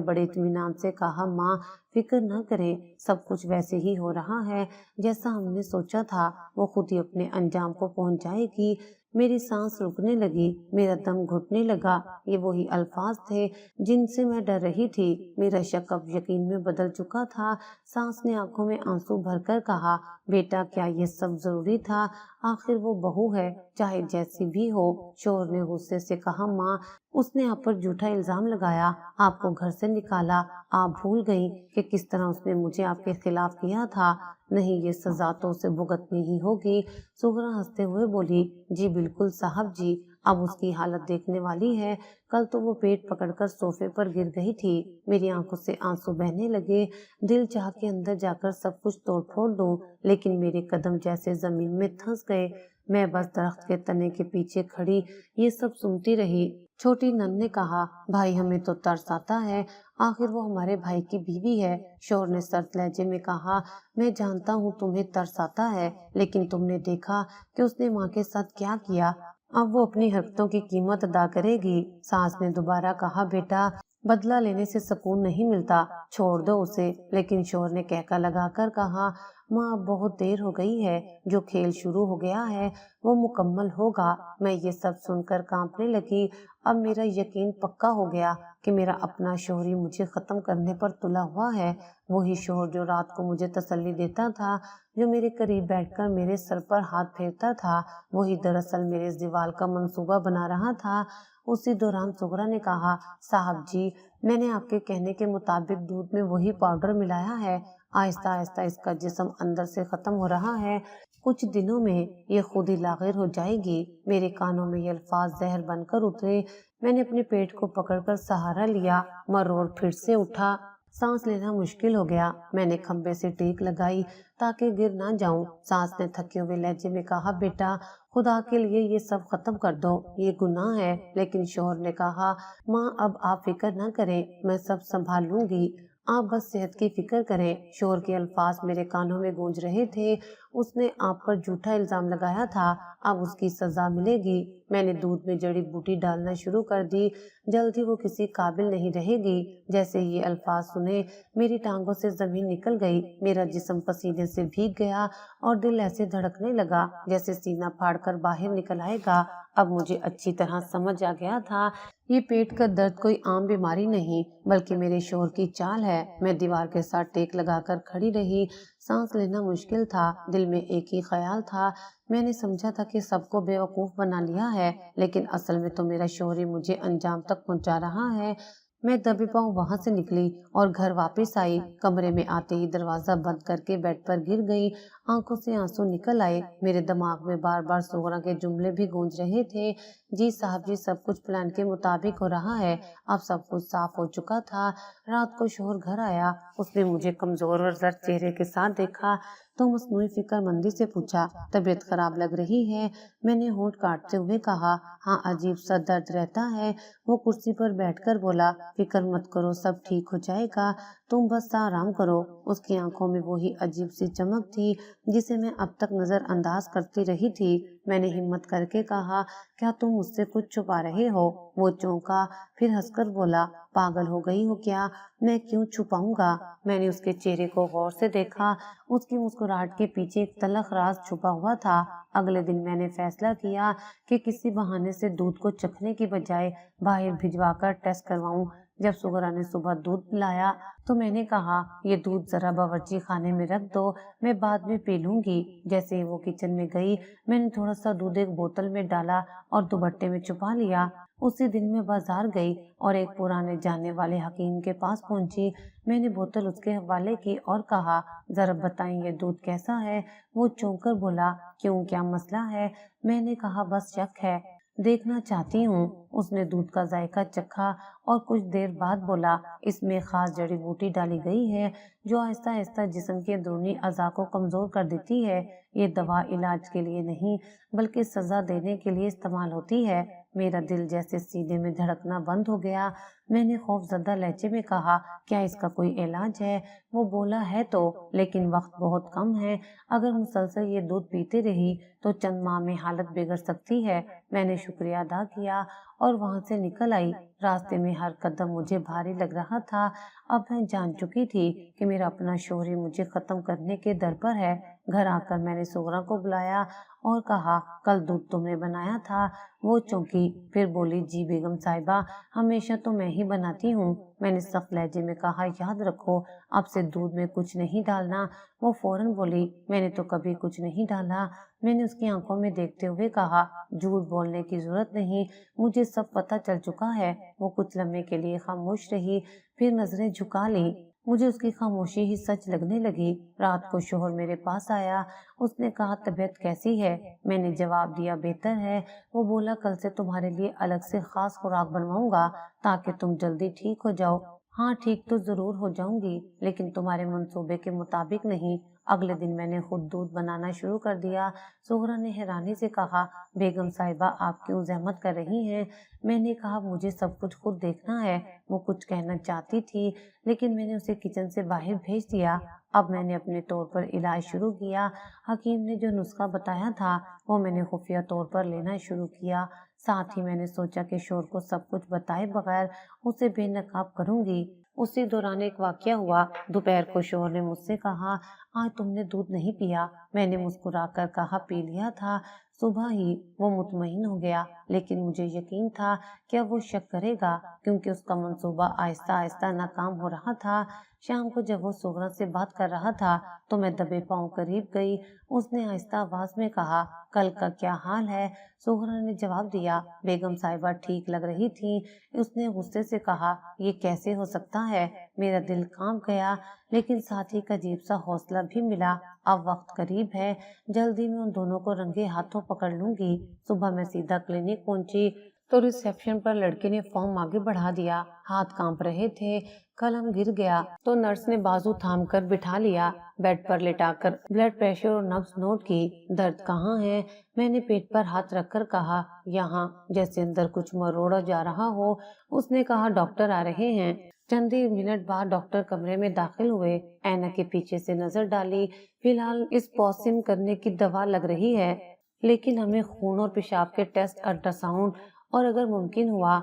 बड़े इत्मीनान से कहा, माँ फिक्र न करें, सब कुछ वैसे ही हो रहा है जैसा हमने सोचा था। वो खुद ही अपने अंजाम को पहुंच जाएगी। میری سانس رکنے لگی، میرا دم گھٹنے لگا۔ یہ وہی الفاظ تھے جن سے میں ڈر رہی تھی۔ میرا شک اب یقین میں بدل چکا تھا۔ سانس نے آنکھوں میں آنسو بھر کر کہا، بیٹا کیا یہ سب ضروری تھا؟ آخر وہ بہو ہے، چاہے جیسی بھی ہو۔ شوہر نے غصے سے کہا، ماں، اس نے آپ پر جھوٹا الزام لگایا، آپ کو گھر سے نکالا۔ آپ بھول گئی کہ کس طرح اس نے مجھے آپ کے خلاف کیا تھا؟ نہیں، یہ سزا تو اسے بھگتنی ہی ہوگی۔ سغرا ہنستے ہوئے بولی، جی بالکل صاحب جی، اب اس کی حالت دیکھنے والی ہے۔ کل تو وہ پیٹ پکڑ کر صوفے پر گر گئی تھی۔ میری آنکھوں سے آنسو بہنے لگے۔ دل چاہ کے اندر جا کر سب کچھ توڑ پھوڑ دوں، لیکن میرے قدم جیسے زمین میں دھنس گئے۔ میں بس درخت کے تنے کے پیچھے کھڑی یہ سب سنتی رہی۔ چھوٹی نند نے کہا، بھائی ہمیں تو ترس آتا ہے، آخر وہ ہمارے بھائی کی بیوی ہے۔ شوہر نے سرد لہجے میں کہا، میں جانتا ہوں تمہیں ترس آتا ہے، لیکن تم نے دیکھا کہ اس نے ماں کے ساتھ کیا کیا۔ اب وہ اپنی حرکتوں کی قیمت ادا کرے گی۔ ساس نے دوبارہ کہا، بیٹا بدلہ لینے سے سکون نہیں ملتا، چھوڑ دو اسے۔ لیکن شوہر نے کہکا لگا کر کہا، ماں اب بہت دیر ہو گئی ہے، جو کھیل شروع ہو گیا ہے وہ مکمل ہوگا۔ میں یہ سب سن کر کانپنے لگی۔ اب میرا یقین پکا ہو گیا کہ میرا اپنا شوہر ہی مجھے ختم کرنے پر تلا ہوا ہے۔ وہی شوہر جو رات کو مجھے تسلی دیتا تھا، جو میرے قریب بیٹھ کر میرے سر پر ہاتھ پھیرتا تھا، وہی دراصل میرے زوال کا منصوبہ بنا رہا تھا۔ اسی دوران سغرا نے کہا، صاحب جی، میں نے آپ کے کہنے کے مطابق دودھ میں وہی پاؤڈر ملایا ہے۔ آہستہ آہستہ اس کا جسم اندر سے ختم ہو رہا ہے، کچھ دنوں میں یہ خود ہی لاغر ہو جائے گی۔ میرے کانوں میں یہ الفاظ زہر بن کر اترے۔ میں نے اپنے پیٹ کو پکڑ کر سہارا لیا، مرور پھر سے اٹھا۔ سانس لینا مشکل ہو گیا۔ میں نے کھمبے سے ٹیک لگائی تاکہ گر نہ جاؤں۔ سانس نے تھکے ہوئے لہجے میں کہا، بیٹا خدا کے لیے یہ سب ختم کر دو، یہ گناہ ہے۔ لیکن شوہر نے کہا، ماں اب آپ فکر نہ کریں، میں سب سنبھال لوں گی، آپ بس صحت کی فکر کریں۔ شوہر کے الفاظ میرے کانوں میں گونج رہے تھے، اس نے آپ پر جھوٹا الزام لگایا تھا، اب اس کی سزا ملے گی۔ میں نے دودھ میں جڑی بوٹی ڈالنا شروع کر دی، جلد ہی وہ کسی قابل نہیں رہے گی۔ جیسے یہ الفاظ سنے میری ٹانگوں سے زمین نکل گئی، میرا جسم پسینے سے بھیگ گیا اور دل ایسے دھڑکنے لگا جیسے سینہ پھاڑ کر باہر نکل آئے گا۔ اب مجھے اچھی طرح سمجھ آ گیا تھا، یہ پیٹ کا درد کوئی عام بیماری نہیں بلکہ میرے شوہر کی چال ہے۔ میں دیوار کے ساتھ ٹیک لگا کر کھڑی رہی۔ سانس لینا مشکل تھا، دل میں ایک ہی خیال تھا، میں نے سمجھا تھا کہ سب کو بے وقوف بنا لیا ہے، لیکن اصل میں تو میرا شوہر ہی مجھے انجام تک پہنچا رہا ہے۔ میں دبے پاؤں وہاں سے نکلی اور گھر واپس آئی۔ کمرے میں آتے ہی دروازہ بند کر کے بیڈ پر گر گئی، آنکھوں سے آنسو نکل آئے۔ میرے دماغ میں بار بار سغرا کے جملے بھی گونج رہے تھے، جی صاحب جی، سب کچھ پلان کے مطابق ہو رہا ہے۔ اب سب کچھ صاف ہو چکا تھا۔ رات کو شوہر گھر آیا، اس نے مجھے کمزور اور زرد چہرے کے ساتھ دیکھا تو مصنوعی فکر مندی سے پوچھا، طبیعت خراب لگ رہی ہے؟ میں نے ہونٹ کاٹتے ہوئے کہا، ہاں عجیب سا درد رہتا ہے۔ وہ کرسی پر بیٹھ کر بولا، فکر مت کرو، سب ٹھیک ہو جائے گا، تم بس آرام کرو۔ اس کی آنکھوں میں وہی عجیب سی چمک تھی جسے میں اب تک نظر انداز کرتی رہی تھی۔ میں نے ہمت کر کے کہا، کیا تم مجھ سے کچھ چھپا رہے ہو؟ وہ چونکا، پھر ہنس کر بولا، پاگل ہو گئی ہو کیا؟ میں کیوں چھپاؤں گا؟ میں نے اس کے چہرے کو غور سے دیکھا، اس کی مسکراہٹ کے پیچھے ایک تلخ راز چھپا ہوا تھا۔ اگلے دن میں نے فیصلہ کیا کہ کسی بہانے سے دودھ کو چکھنے کی بجائے باہر بھجوا کر ٹیسٹ کرواؤں۔ جب سغرا نے صبح دودھ پلایا تو میں نے کہا، یہ دودھ ذرا باورچی خانے میں رکھ دو، میں بعد میں پی لوں گی۔ جیسے ہی وہ کچن میں گئی، میں نے تھوڑا سا دودھ ایک بوتل میں ڈالا اور دوپٹے میں چھپا لیا۔ اسی دن میں بازار گئی اور ایک پرانے جاننے والے حکیم کے پاس پہنچی۔ میں نے بوتل اس کے حوالے کی اور کہا، ذرا بتائیں یہ دودھ کیسا ہے؟ وہ چونک کر بولا، کیوں، کیا مسئلہ ہے؟ میں نے کہا، بس شک ہے، دیکھنا چاہتی ہوں۔ اس نے دودھ کا ذائقہ چکھا اور کچھ دیر بعد بولا، اس میں خاص جڑی بوٹی ڈالی گئی ہے جو آہستہ آہستہ جسم کے اندرونی اعضاء کو کمزور کر دیتی ہے۔ یہ دوا علاج کے لیے نہیں بلکہ سزا دینے کے لیے استعمال ہوتی ہے۔ میرا دل جیسے سینے میں دھڑکنا بند ہو گیا۔ میں نے خوف زدہ لہجے میں کہا، کیا اس کا کوئی علاج ہے؟ وہ بولا، ہے تو، لیکن وقت بہت کم ہے، اگر مسلسل یہ دودھ پیتے رہی تو چند ماہ میں حالت بگڑ سکتی ہے۔ میں نے شکریہ ادا کیا اور وہاں سے نکل آئی۔ راستے میں ہر قدم مجھے بھاری لگ رہا تھا۔ اب میں جان چکی تھی کہ میرا اپنا شوہر ہی مجھے ختم کرنے کے در پر ہے۔ घर आकर मैंने सुगरा को बुलाया और कहा, कल दूध तुमने बनाया था। वो चौंकी, फिर बोली, जी बेगम साहिबा, हमेशा तो मैं ही बनाती हूँ। मैंने सख्त लहजे में कहा, याद रखो अब से दूध में कुछ नहीं डालना। वो फौरन बोली, मैंने तो कभी कुछ नहीं डाला। मैंने उसकी आंखों में देखते हुए कहा, झूठ बोलने की जरूरत नहीं, मुझे सब पता चल चुका है। वो कुछ लम्हे के लिए खामोश रही, फिर नजरें झुका ली। मुझे उसकी खामोशी ही सच लगने लगी। रात को शोहर मेरे पास आया। उसने कहा, तबीयत कैसी है? मैंने जवाब दिया, बेहतर है। वो बोला, कल से तुम्हारे लिए अलग से खास खुराक बनवाऊंगा ताकि तुम जल्दी ठीक हो जाओ। हाँ, ठीक तो जरूर हो जाऊंगी, लेकिन तुम्हारे मंसूबे के मुताबिक नहीं। अगले दिन मैंने खुद दूध बनाना शुरू कर दिया। सुगरा ने हैरानी से कहा, बेगम साहिबा आप क्यों जहमत कर रही हैं? मैंने कहा, मुझे सब कुछ खुद देखना है। वो कुछ कहना चाहती थी, लेकिन मैंने उसे किचन से बाहर भेज दिया। अब मैंने अपने तौर पर इलाज शुरू किया। हकीम ने जो नुस्खा बताया था वो मैंने खुफिया तौर पर लेना शुरू किया। साथ ही मैंने सोचा कि शोर को सब कुछ बताए बगैर उसे बेनकाब करूंगी। उसी दौरान एक वाकया हुआ। दोपहर को शोहर ने मुझसे कहा, आज तुमने दूध नहीं पिया? मैंने मुस्कुराकर कहा, पी लिया था सुबह ही। वो मुतमईन हो गया, लेकिन मुझे यकीन था कि अब वो शक करेगा, क्योंकि उसका मंसूबा आहिस्ता आहिस्ता नाकाम हो रहा था। शाम को जब वो सुगरा से बात कर रहा था तो मैं दबे पांव करीब गई। उसने आहिस्ता आवाज में कहा, कल का क्या हाल है? सुगरा ने जवाब दिया, बेगम साहिबा ठीक लग रही थी। उसने गुस्से से कहा, ये कैसे हो सकता है? मेरा दिल कांप गया, लेकिन साथ ही एक अजीब सा हौसला भी मिला। अब वक्त करीब है, जल्दी मैं उन दोनों को रंगे हाथों पकड़ लूंगी। सुबह मैं सीधा क्लिनिक पहुंची तो रिसेप्शन पर लड़के ने फॉर्म आगे बढ़ा दिया। हाथ कांप रहे थे, कलम गिर गया तो नर्स ने बाजू थाम कर बिठा लिया। बेड पर लेटाकर ब्लड प्रेशर और नब्ज नोट की। दर्द कहाँ है? मैंने पेट पर हाथ रखकर कहा, यहाँ, जैसे अंदर कुछ मरोड़ा जा रहा हो। उसने कहा, डॉक्टर आ रहे हैं। चंद ही मिनट बाद डॉक्टर कमरे में दाखिल हुए। ऐनक के पीछे से नजर डाली। फिलहाल इस पॉसिम करने की दवा लग रही है, लेकिन हमें खून और पेशाब के टेस्ट, अल्ट्रासाउंड और अगर मुमकिन हुआ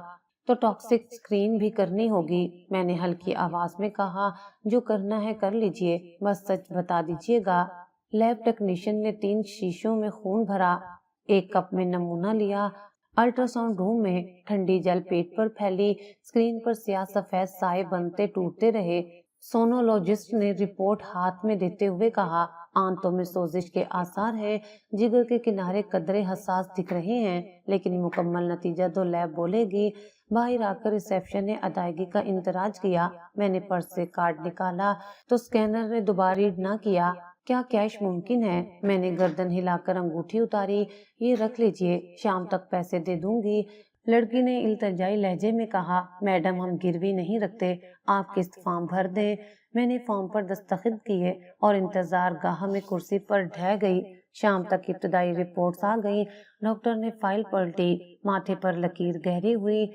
तो टॉक्सिक स्क्रीन भी करनी होगी। मैंने हल्की आवाज में कहा, जो करना है कर लीजिए, बस सच बता दीजिएगा। लैब टेक्नीशियन ने 3 शीशों में खून भरा, एक कप में नमूना लिया। अल्ट्रासाउंड रूम में ठंडी जल पेट पर फैली। स्क्रीन पर स्याह सफेद साए बनते टूटते रहे। सोनोलॉजिस्ट ने रिपोर्ट हाथ में देते हुए कहा, आंतों में सोजिश के आसार हैं, जिगर के किनारे कदरे हसास दिख रहे हैं, लेकिन मुकम्मल नतीजा तो लैब बोलेगी। बाहर आकर रिसेप्शन ने अदायगी का इंतराज किया। मैंने पर्स से कार्ड निकाला तो स्कैनर ने दोबारा रीड ना किया। क्या कैश मुमकिन है? मैंने गर्दन हिलाकर अंगूठी उतारी। ये रख लीजिए, शाम तक पैसे दे दूंगी। लड़की ने इल्तजाई लहजे में कहा, मैडम हम गिरवी नहीं रखते, आप किस्त फॉर्म भर दें। मैंने फॉर्म पर दस्तखत किए और इंतजार गाह में कुर्सी पर ढह गई। शाम तक इब्तदाई रिपोर्ट्स आ गई। डॉक्टर ने फाइल पलटी, माथे पर लकीर गहरी हुई।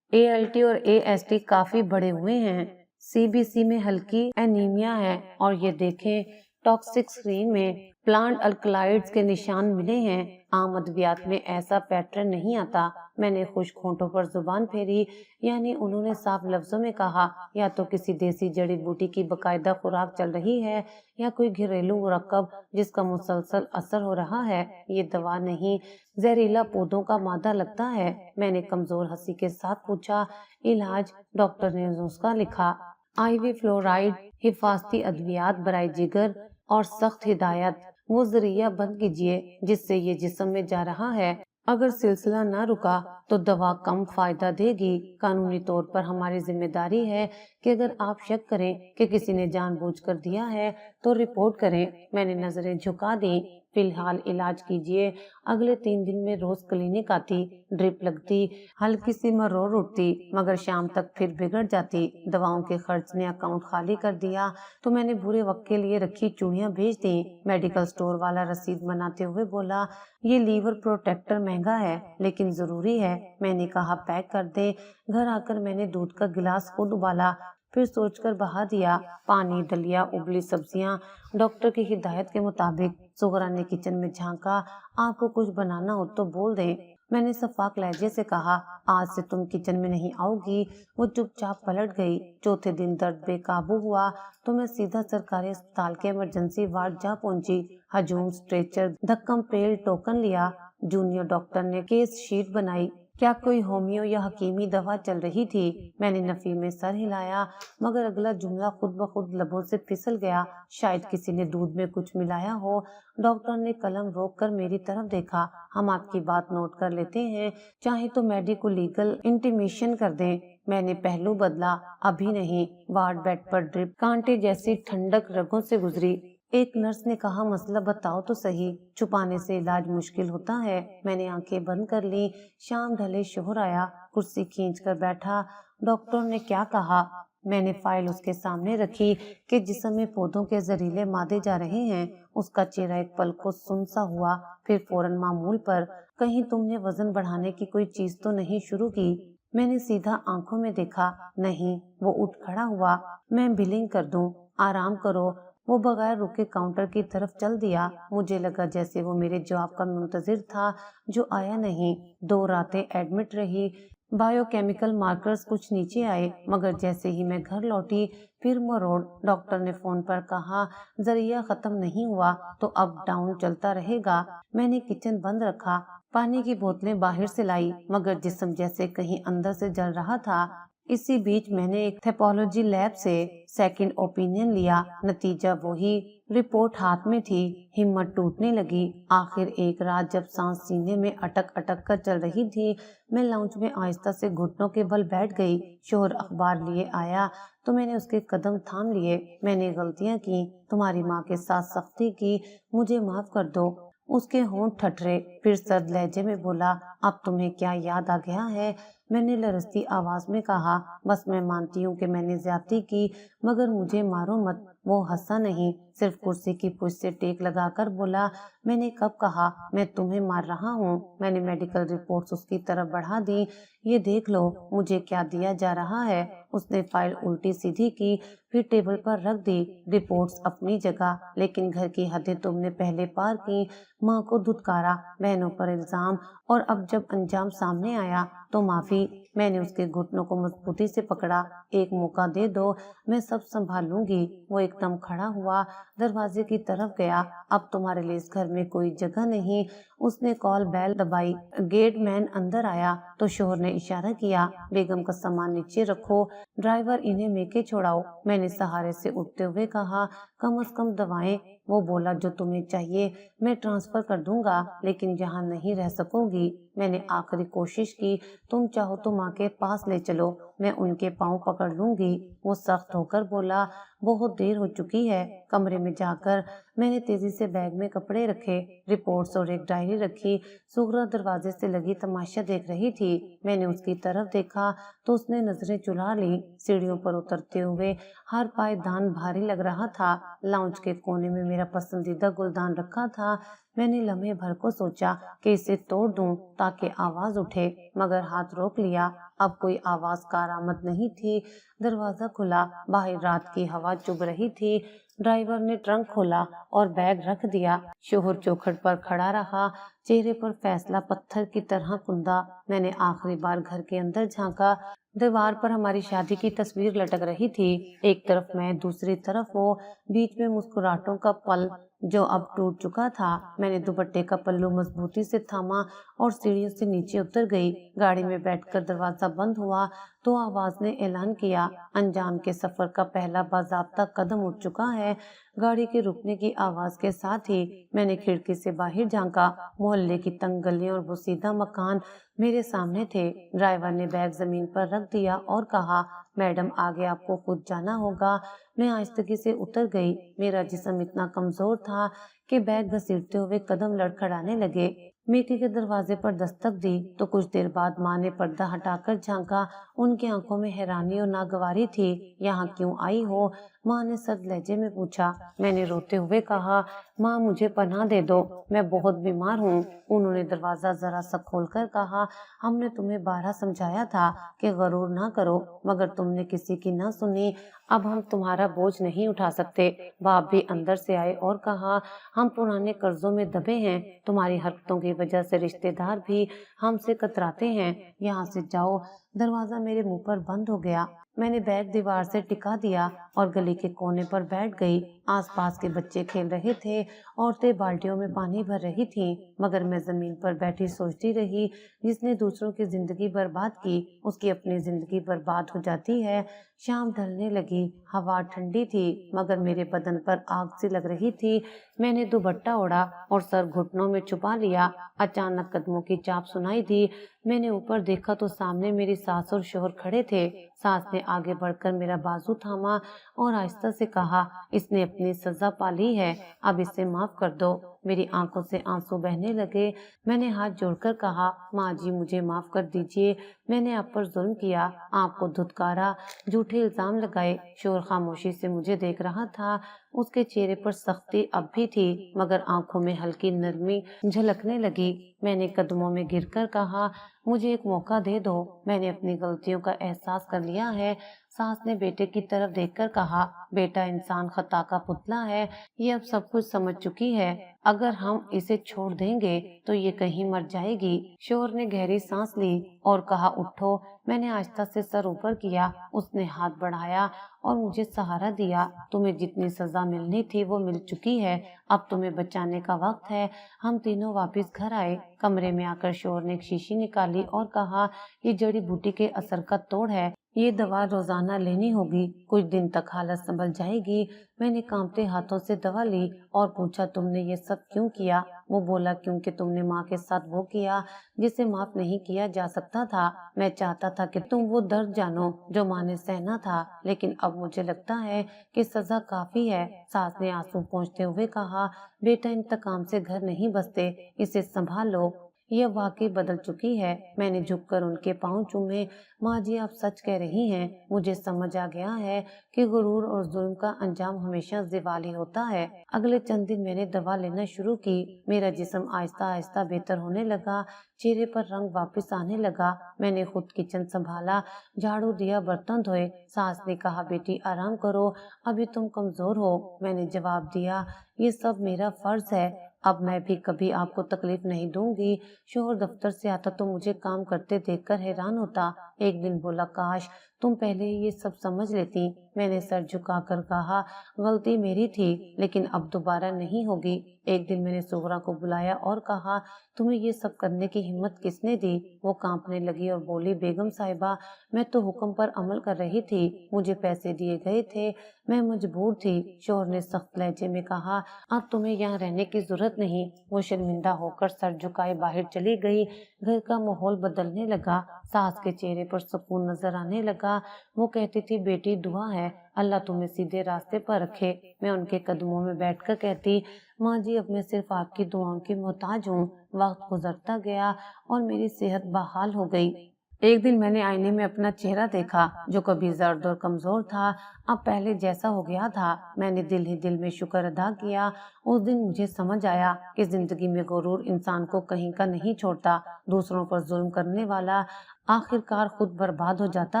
ALT और AST काफी बढ़े हुए हैं। CBC में हल्की एनीमिया है और ये देखें, टॉक्सिक स्क्रीन में प्लांट अल्कलॉइड्स के निशान मिले हैं। आम अद्वियात में ऐसा पैटर्न नहीं आता। मैंने खुश्क होंठों पर जुबान फेरी, यानी उन्होंने साफ लफ्जों में कहा, या तो किसी देसी जड़ी बूटी की बकायदा खुराक चल रही है या कोई घरेलू मुरक्कब जिसका मुसलसल असर हो रहा है। ये दवा नहीं, जहरीला पौधों का मादा लगता है। मैंने कमजोर हंसी के साथ पूछा, इलाज? डॉक्टर ने नुस्खा लिखा, IV फ्लोराइड, हिफाजती अद्वियात बराए जिगर और सख्त हिदायत। वो जरिया बंद कीजिए जिससे ये जिस्म में जा रहा है। अगर सिलसिला ना रुका तो दवा कम फायदा देगी। कानूनी तौर पर हमारी जिम्मेदारी है कि अगर आप शक करें कि किसी ने जानबूझकर दिया है तो रिपोर्ट करें। मैंने नजरें झुका दी। फिलहाल इलाज कीजिए। अगले 3 दिन में रोज क्लिनिक आती, ड्रिप लगती, हल्की सी मरोड़ उठती, मगर शाम तक फिर बिगड़ जाती। दवाओं के खर्च ने अकाउंट खाली कर दिया तो मैंने बुरे वक्त के लिए रखी चूड़ियां भेज दी। मेडिकल स्टोर वाला रसीद बनाते हुए बोला, ये लीवर प्रोटेक्टर महंगा है लेकिन जरूरी है। मैंने कहा, पैक कर दे। घर आकर मैंने दूध का गिलास खुद उबाला, फिर सोचकर बहा दिया। पानी, दलिया, उबली सब्जियां, डॉक्टर की हिदायत के मुताबिक। सुगरा ने किचन में झांका, आपको कुछ बनाना हो तो बोल दें। میں نے شفاق لہجے سے کہا، آج سے تم کچن میں نہیں آؤ گی۔ وہ چپ چاپ پلٹ گئی۔ چوتھے دن درد بے قابو ہوا تو میں سیدھا سرکاری اسپتال کے ایمرجنسی وارڈ جا پہنچی۔ ہجوم، اسٹریچر، دھکم پیل، ٹوکن لیا۔ جونیئر ڈاکٹر نے کیس شیٹ بنائی۔ کیا کوئی ہومیو یا حکیمی دوا چل رہی تھی؟ میں نے نفی میں سر ہلایا، مگر اگلا جملہ خود بخود لبوں سے پھسل گیا۔ شاید کسی نے دودھ میں کچھ ملایا ہو۔ ڈاکٹر نے قلم روک کر میری طرف دیکھا۔ ہم آپ کی بات نوٹ کر لیتے ہیں، چاہے تو میڈیکو لیگل انٹیمیشن کر دیں۔ میں نے پہلو بدلا، ابھی نہیں۔ وارڈ بیڈ پر ڈرپ کانٹے جیسی ٹھنڈک رگوں سے گزری۔ ایک نرس نے کہا، مسئلہ بتاؤ تو صحیح، چھپانے سے علاج مشکل ہوتا ہے۔ میں نے آنکھیں بند کر لیں۔ شام ڈھلے شوہر آیا، کرسی کھینچ کر بیٹھا۔ ڈاکٹر نے کیا کہا؟ میں نے فائل اس کے سامنے رکھی کہ جسم میں پودوں کے زہریلے مادے جا رہے ہیں۔ اس کا چہرہ ایک پل کو سن سا ہوا، پھر فوراً معمول پر۔ کہیں تم نے وزن بڑھانے کی کوئی چیز تو نہیں شروع کی؟ میں نے سیدھا آنکھوں میں دیکھا۔ نہیں۔ وہ اٹھ کھڑا ہوا۔ میں بلنگ کر دوں؟ آرام کرو۔ وہ بغیر رکے کاؤنٹر کی طرف چل دیا۔ مجھے لگا جیسے وہ میرے جواب کا منتظر تھا، جو آیا نہیں۔ 2 راتیں ایڈمٹ رہی۔ بائیو کیمیکل مارکرز کچھ نیچے آئے، مگر جیسے ہی میں گھر لوٹی پھر مروڑ۔ ڈاکٹر نے فون پر کہا، ذریعہ ختم نہیں ہوا تو اپ ڈاؤن چلتا رہے گا۔ میں نے کچن بند رکھا، پانی کی بوتلیں باہر سے لائی، مگر جسم جیسے کہیں اندر سے جل رہا تھا۔ اسی بیچ میں نے ایک پیتھولوجی لیب سے سیکنڈ اوپینین لیا۔ نتیجہ وہی، رپورٹ ہاتھ میں تھی۔ ہمت ٹوٹنے لگی۔ آخر ایک رات جب سانس سینے میں اٹک اٹک کر چل رہی تھی، میں لاؤنج میں آہستہ سے گھٹنوں کے بل بیٹھ گئی۔ شوہر اخبار لیے آیا تو میں نے اس کے قدم تھام لیے۔ میں نے غلطیاں کی، تمہاری ماں کے ساتھ سختی کی، مجھے معاف کر دو۔ اس کے ہونٹ ٹھٹرے، پھر سرد لہجے میں بولا، اب تمہیں کیا یاد آ گیا ہے؟ میں نے لرزتی آواز میں کہا، بس میں مانتی ہوں کہ میں نے زیادتی کی، مگر مجھے مارو مت۔ وہ ہنسا نہیں، صرف کرسی کی پشت سے ٹیک لگا کر بولا، میں نے کب کہا میں تمہیں مار رہا ہوں؟ میں نے میڈیکل رپورٹس اس کی طرف بڑھا دی۔ یہ دیکھ لو، مجھے کیا دیا جا رہا ہے۔ اس نے فائل الٹی سیدھی کی، پھر ٹیبل پر رکھ دی۔ رپورٹس اپنی جگہ، لیکن گھر کی حدیں تم نے پہلے پار کی۔ ماں کو دھتکارا، بہنوں پر الزام، اور اب جب انجام سامنے آیا تو معافی۔ میں نے اس کے گھٹنوں کو مضبوطی سے پکڑا۔ ایک موقع دے دو، میں سب سنبھال لوں گی۔ وہ ایک دم کھڑا ہوا، دروازے کی طرف گیا۔ اب تمہارے لیے اس گھر میں کوئی جگہ نہیں۔ اس نے کال بیل دبائی۔ گیٹ مین اندر آیا تو شوہر نے اشارہ کیا، بیگم کا سامان نیچے رکھو، ڈرائیور انہیں میکے چھوڑاؤ۔ میں نے سہارے سے اٹھتے ہوئے کہا، کم از کم دوائیں۔ وہ بولا، جو تمہیں چاہیے میں ٹرانسفر کر دوں گا، لیکن یہاں نہیں رہ سکو گی۔ میں نے آخری کوشش کی، تم چاہو تو ماں کے پاس لے چلو، میں ان کے پاؤں پکڑ لوں گی۔ وہ سخت ہو کر بولا، بہت دیر ہو چکی ہے۔ کمرے میں جا کر میں نے تیزی سے بیگ میں کپڑے رکھے، رپورٹس اور ایک ڈائری رکھی۔ سغرا دروازے سے لگی تماشا دیکھ رہی تھی۔ میں نے اس کی طرف دیکھا تو اس نے نظریں چرا لیں۔ سیڑھیوں پر اترتے ہوئے ہر پائیدان بھاری لگ رہا تھا۔ لاؤنج کے کونے میں میرا پسندیدہ گلدان رکھا تھا۔ میں نے لمحے بھر کو سوچا کہ اسے توڑ دوں تاکہ آواز اٹھے، مگر ہاتھ روک لیا۔ اب کوئی آواز کارآمد نہیں تھی۔ دروازہ کھلا، باہر رات کی ہوا چبھ رہی تھی۔ ڈرائیور نے ٹرنک کھولا اور بیگ رکھ دیا۔ شوہر چوکھٹ پر کھڑا رہا، چہرے پر فیصلہ پتھر کی طرح کندہ۔ میں نے آخری بار گھر کے اندر جھانکا۔ دیوار پر ہماری شادی کی تصویر لٹک رہی تھی، ایک طرف میں، دوسری طرف وہ، بیچ میں مسکراہٹوں کا پل جو اب ٹوٹ چکا تھا۔ میں نے دوپٹے کا پلو مضبوطی سے تھاما اور سیڑھیوں سے نیچے اتر گئی۔ گاڑی میں بیٹھ کر دروازہ بند ہوا تو آواز نے اعلان کیا، انجام کے سفر کا پہلا باضابطہ قدم اٹھ چکا ہے۔ گاڑی کے رکنے کی آواز کے ساتھ ہی میں نے کھڑکی سے باہر جھانکا۔ محلے کی تنگ گلیاں اور بوسیدہ مکان میرے سامنے تھے۔ ڈرائیور نے بیگ زمین پر رکھ دیا اور کہا، میڈم آگے آپ کو خود جانا ہوگا۔ میں آہستگی سے اتر گئی۔ میرا جسم اتنا کمزور تھا کہ بیگ گھسیٹتے ہوئے قدم لڑکھڑانے لگے۔ میکے کے دروازے پر دستک دی تو کچھ دیر بعد ماں نے پردہ ہٹا کر جھانکا۔ ان کی آنکھوں میں حیرانی اور ناگواری تھی۔ یہاں کیوں آئی ہو؟ ماں نے سرد لہجے میں پوچھا۔ میں نے روتے ہوئے کہا، ماں مجھے پناہ دے دو، میں بہت بیمار ہوں۔ انہوں نے دروازہ ذرا سا کھول کر کہا، ہم نے تمہیں بارہا سمجھایا تھا کہ غرور نہ کرو، مگر تم نے کسی کی نہ سنی۔ अब हम तुम्हारा बोझ नहीं उठा सकते। बाप भी अंदर से आए और कहा, हम पुराने कर्जों में दबे हैं, तुम्हारी हरकतों की वजह से रिश्तेदार भी हमसे कतराते हैं, यहाँ से जाओ। दरवाजा मेरे मुंह पर बंद हो गया। मैंने बैग दीवार से टिका दिया और गली के कोने पर बैठ गई। आसपास के बच्चे खेल रहे थे, औरतें बाल्टियों में पानी भर रही थीं, मगर मैं जमीन पर बैठी सोचती रही, जिसने दूसरों की जिंदगी बर्बाद की उसकी अपनी जिंदगी बर्बाद हो जाती है। शाम ढलने लगी, हवा ठंडी थी मगर मेरे बदन पर आग सी लग रही थी। मैंने दुपट्टा ओढ़ा और सर घुटनों में छुपा लिया। अचानक कदमों की चाप सुनाई दी। मैंने ऊपर देखा तो सामने मेरी सास और शोहर खड़े थे। सास ने आगे बढ़कर मेरा बाजू थामा और आहिस्ता से कहा, इसने अपनी सजा पाली है, अब इसे माफ कर दो। मेरी आंखों से आंसू बहने लगे। मैंने हाथ जोड़कर कहा, माँ जी मुझे माफ कर दीजिए, मैंने आप पर जुल्म किया, आपको धुतकारा, झूठे इल्जाम लगाए। शोहर खामोशी से मुझे देख रहा था। उसके चेहरे पर सख्ती अब भी थी मगर आंखों में हल्की नरमी झलकने लगी। मैंने कदमों में गिरकर कहा, मुझे एक मौका दे दो, मैंने अपनी गलतियों का एहसास कर लिया है। सास ने बेटे की तरफ देखकर कहा, बेटा इंसान खता का पुतला है, ये अब सब कुछ समझ चुकी है, अगर हम इसे छोड़ देंगे तो ये कहीं मर जाएगी। शोहर ने गहरी सांस ली और कहा, उठो। मैंने आहिस्ता से सर ऊपर किया। उसने हाथ बढ़ाया और मुझे सहारा दिया। तुम्हें जितनी सजा मिलनी थी वो मिल चुकी है, अब तुम्हें बचाने का वक्त है। हम तीनों वापस घर आए। कमरे में आकर शोहर ने एक शीशी निकाली और कहा, ये जड़ी बूटी के असर का तोड़ है, ये दवा रोजाना लेनी होगी, कुछ दिन तक हालत संभल जाएगी। मैंने कांपते हाथों से दवा ली और पूछा, तुमने ये सब क्यों किया? वो बोला, क्योंकि तुमने माँ के साथ वो किया जिसे माफ नहीं किया जा सकता था। मैं चाहता था कि तुम वो दर्द जानो जो माँ ने सहना था, लेकिन अब मुझे लगता है कि सजा काफी है। सास ने आंसू पोंछते हुए कहा, बेटा इंतकाम से घर नहीं बसते, इसे संभाल लो, यह वाकई बदल चुकी है। मैंने झुककर उनके पांव चूमे। माँ जी आप सच कह रही हैं, मुझे समझ आ गया है कि गुरूर और जुल्म का अंजाम हमेशा ज़िवाली होता है। अगले चंद दिन मैंने दवा लेना शुरू की। मेरा जिस्म आहिस्ता आहिस्ता बेहतर होने लगा, चेहरे पर रंग वापस आने लगा। मैंने खुद किचन संभाला, झाड़ू दिया, बर्तन धोए। सास ने कहा, बेटी आराम करो, अभी तुम कमजोर हो। मैंने जवाब दिया, ये सब मेरा फर्ज है, अब मैं भी कभी आपको तकलीफ नहीं दूंगी। शोहर दफ्तर से आता तो मुझे काम करते देखकर हैरान होता। एक दिन बोला, काश तुम पहले ही ये सब समझ लेती। मैंने सर झुकाकर कहा, गलती मेरी थी, लेकिन अब दोबारा नहीं होगी। एक दिन मैंने सुगरा को बुलाया और कहा, तुम्हें ये सब करने की हिम्मत किसने दी? वो कांपने लगी और बोली, बेगम साहिबा, मैं तो हुक्म पर अमल कर रही थी, मुझे पैसे दिए गए थे, मैं मजबूर थी। शोहर ने सख्त लहजे में कहा, अब तुम्हें यहाँ रहने की जरूरत नहीं। वो शर्मिंदा होकर सर झुकाए बाहर चली गई। घर का माहौल बदलने लगा। सास के चेहरे पर सुकून नजर आने लगा। वो कहती थी, बेटी दुआ है, अल्लाह तुम्हें सीधे रास्ते पर रखे। मैं उनके कदमों में बैठकर कहती, माँ जी अब मैं सिर्फ आपकी दुआओं की मोहताज हूँ। वक्त गुजरता गया और मेरी सेहत बहाल हो गई। एक दिन मैंने आईने में अपना चेहरा देखा, जो कभी जर्द और कमजोर था, अब पहले जैसा हो गया था। मैंने दिल ही दिल में शुक्र अदा किया। उस दिन मुझे समझ आया कि जिंदगी में गुरूर इंसान को कहीं का नहीं छोड़ता। दूसरों पर जुल्म करने वाला आखिरकार खुद बर्बाद हो जाता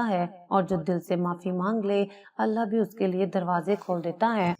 है, और जो दिल से माफी मांग ले, अल्लाह भी उसके लिए दरवाजे खोल देता है।